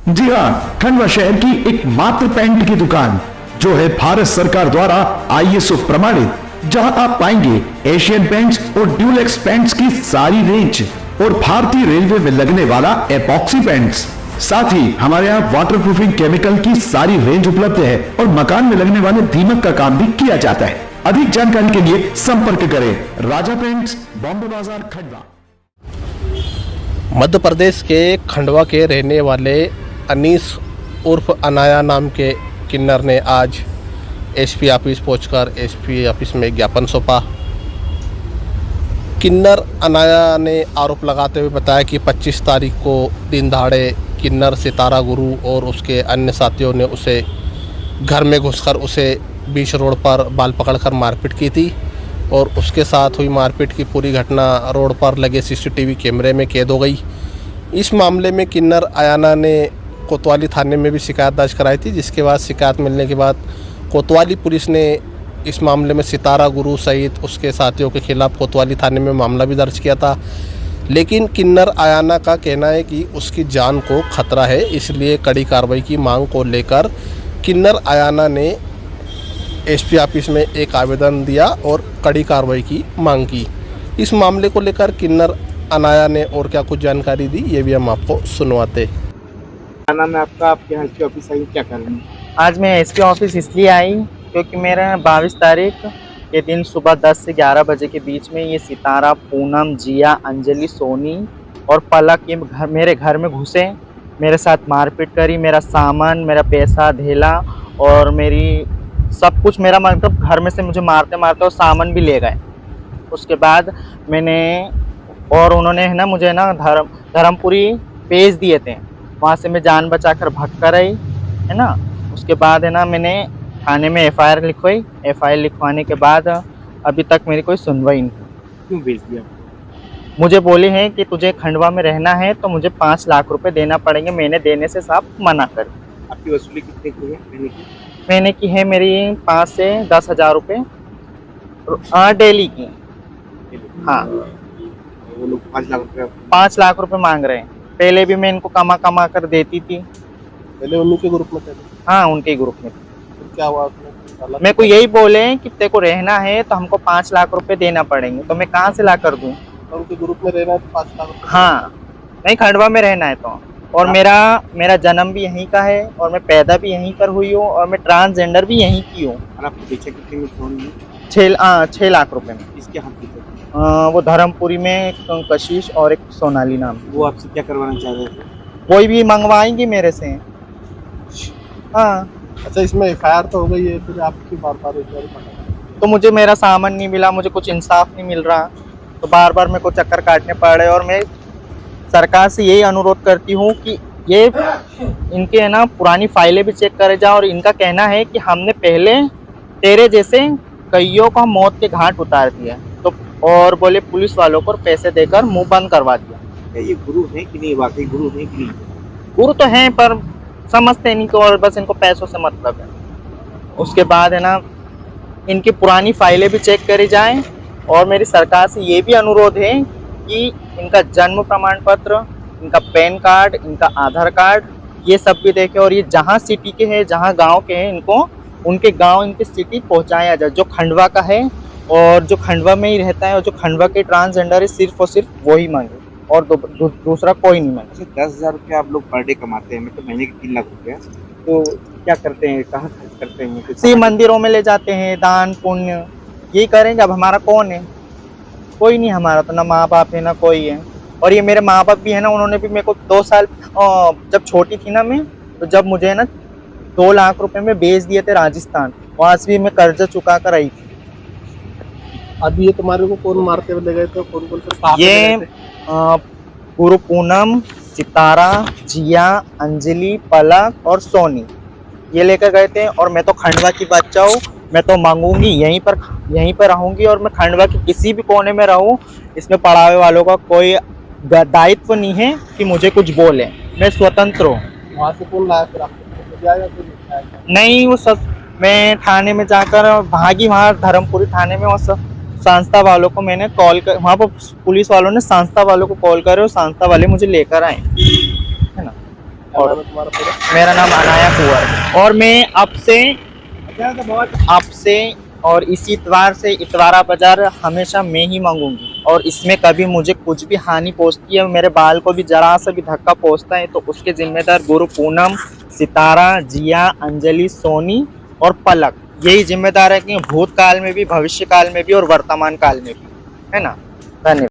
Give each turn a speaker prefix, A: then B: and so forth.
A: जी हाँ, खंडवा शहर की एकमात्र पेंट की दुकान जो है भारत सरकार द्वारा ISO प्रमाणित, जहां आप पाएंगे एशियन पेंट्स और ड्यूलेक्स पेंट्स की सारी रेंज और भारतीय रेलवे में लगने वाला एपॉक्सी पेंट्स। साथ ही हमारे यहाँ वाटरप्रूफिंग केमिकल की सारी रेंज उपलब्ध है और मकान में लगने वाले दीमक का काम भी किया जाता है। अधिक जानकारी के लिए संपर्क करें राजा पेंट्स, बॉम्बे बाजार, खंडवा।
B: मध्य प्रदेश के खंडवा के रहने वाले अनीस उर्फ अनाया नाम के किन्नर ने आज SP ऑफिस पहुंचकर SP ऑफिस में ज्ञापन सौंपा। किन्नर अनाया ने आरोप लगाते हुए बताया कि 25 तारीख को दिन दहाड़े किन्नर सितारा गुरु और उसके अन्य साथियों ने उसे घर में घुसकर उसे बीच रोड पर बाल पकड़कर मारपीट की थी और उसके साथ हुई मारपीट की पूरी घटना रोड पर लगे CCTV कैमरे में कैद हो गई। इस मामले में किन्नर अयाना ने कोतवाली थाने में भी शिकायत दर्ज कराई थी, जिसके बाद शिकायत मिलने के बाद कोतवाली पुलिस ने इस मामले में सितारा गुरु सहित उसके साथियों के खिलाफ कोतवाली थाने में मामला भी दर्ज किया था। लेकिन किन्नर अयाना का कहना है कि उसकी जान को खतरा है, इसलिए कड़ी कार्रवाई की मांग को लेकर किन्नर अयाना ने SP ऑफिस में एक आवेदन दिया और कड़ी कार्रवाई की मांग की। इस मामले को लेकर किन्नर अनाया ने और क्या कुछ जानकारी दी, ये भी हम आपको सुनवाते।
C: क्या नाम है आपका? आप यहाँ SP ऑफिस आई, क्या कर रहे हैं?
D: आज मैं SP ऑफिस इसलिए आई क्योंकि मेरे 22 तारीख के दिन सुबह 10 से 11 बजे के बीच में ये सितारा, पूनम, जिया, अंजलि, सोनी और पलक ये मेरे घर में घुसे, मेरे साथ मारपीट करी, मेरा सामान, मेरा पैसा धेला और मेरी सब कुछ, मेरा मतलब घर में से मुझे मारते मारते और सामान भी ले गए। उसके बाद मैंने और उन्होंने है ना मुझे ना धर्मपुरी भेज दिए थे, वहाँ से मैं जान बचाकर भाग कर आई है ना। उसके बाद है ना मैंने थाने में FIR लिखवाई। FIR लिखवाने के बाद अभी तक मेरी कोई सुनवाई नहीं।
C: क्यों भेज दिया?
D: मुझे बोले हैं कि तुझे खंडवा में रहना है तो मुझे 5 लाख रुपए देना पड़ेंगे। मैंने देने से साफ मना कर।
C: आपकी वसूली कितने की है महीने की?
D: महीने की है मेरी 5 से 10 हज़ार रुपये डेली की। हाँ,
C: वो लोग 5 लाख रुपये
D: 5 लाख रुपए मांग रहे हैं। पहले भी मैं इनको कमा कमा कर देती थी।
C: पहले उन्हीं के ग्रुप में थे?
D: हाँ, उनके ग्रुप में।
C: तो क्या हुआ?
D: मेरे को यही बोले कि तेरे को रहना है तो हमको 5 लाख रुपए देना पड़ेंगे, तो मैं कहाँ से ला कर दूँ?
C: तो उनके ग्रुप में रहना है तो 5 लाख रुपये?
D: हाँ, नहीं, खंडवा में रहना है तो। और मेरा जन्म भी यहीं का है और मैं पैदा भी यहीं पर हुई हूँ और मैं ट्रांसजेंडर भी यहीं की हूँ।
C: और आपके पीछे कितने में फोन है?
D: 6 लाख रुपए में।
C: किसके हाथ पीछे?
D: वो धर्मपुरी में एक कशिश और एक सोनाली नाम।
C: वो आपसे क्या करवाना चाह रहे थे?
D: कोई भी मंगवाएंगे मेरे से। हाँ।
C: अच्छा, इसमें FIR तो हो गई है, फिर आपकी बार बार
D: तो मुझे मेरा सामान नहीं मिला, मुझे कुछ इंसाफ नहीं मिल रहा, तो बार बार मेरे को चक्कर काटने पड़ रहे। और मैं सरकार से यही अनुरोध करती हूँ कि ये इनके है ना पुरानी फाइलें भी चेक करे जाओ। और इनका कहना है कि हमने पहले तेरे जैसे कईयों को मौत के घाट उतार दिया, तो और बोले पुलिस वालों को पैसे देकर मुंह बंद करवा दिया।
C: ये गुरु है कि नहीं? वाकई गुरु है कि नहीं?
D: गुरु तो हैं पर समझते नहीं को, और बस इनको पैसों से मतलब है। उसके बाद है ना इनकी पुरानी फाइलें भी चेक करी जाएं। और मेरी सरकार से ये भी अनुरोध है कि इनका जन्म प्रमाण पत्र, इनका पैन कार्ड, इनका आधार कार्ड, ये सब भी देखें। और ये जहाँ सिटी के हैं, जहाँ गांव के हैं, इनको उनके गांव, इनकी सिटी पहुंचाया जाए। जो खंडवा का है और जो खंडवा में ही रहता है और जो खंडवा के ट्रांसजेंडर है, सिर्फ और सिर्फ वही मांगे और दूसरा कोई नहीं मांगे।
C: 10,000 रुपये आप लोग पर डे कमाते हैं, मतलब महीने के 3 लाख रुपये, तो क्या करते हैं? कहाँ खर्च करते हैं?
D: शिव मंदिरों में ले जाते हैं, दान पुण्य यही करेंगे। अब हमारा कौन है? कोई नहीं हमारा, तो ना माँ बाप है ना कोई है। और ये मेरे माँ बाप भी है ना, उन्होंने भी मेरे को 2 साल जब छोटी थी ना मैं, तो जब मुझे ना 2 लाख रुपए में बेच दिए थे राजस्थान, वहाँ से भी मैं कर्जा चुका कर आई थी।
C: अभी ये तुम्हारे को कौन मारते हुए ले गए थे? कौन कौन से?
D: ये गुरु, पूनम, सितारा, जिया, अंजलि, पलक और सोनी ये लेकर गए थे। और मैं तो खंडवा की बच्चा हूँ, मैं तो मांगूंगी यहीं पर रहूंगी और मैं खंडवा के किसी भी कोने में रहूं। इसमें पढ़ावे वालों का कोई दायित्व नहीं है कि मुझे कुछ बोले, मैं स्वतंत्र हूँ।
C: वहाँ से कौन लाया फिर आपको?
D: नहीं, वो सब मैं थाने में जाकर भागी, वहाँ धर्मपुरी थाने में। और संस्था वालों को मैंने कॉल कर, वहाँ पर पुलिस वालों ने संस्था वालों को कॉल करे और संस्था वाले मुझे लेकर आए, है ना। और
B: नाम है तुम्हारा पूरा?
D: मेरा नाम अनाया कुंवर। और मैं आपसे और इसी इतवार से इतवारा बाजार हमेशा मैं ही मांगूंगी, और इसमें कभी मुझे कुछ भी हानि पहुंचती है, मेरे बाल को भी जरा सा भी धक्का पहुंचता है, तो उसके जिम्मेदार गुरु पूनम, सितारा, जिया, अंजलि, सोनी और पलक, यही जिम्मेदार है कि भूतकाल में भी, भविष्य काल में भी और वर्तमान काल में भी, है ना। धन्यवाद।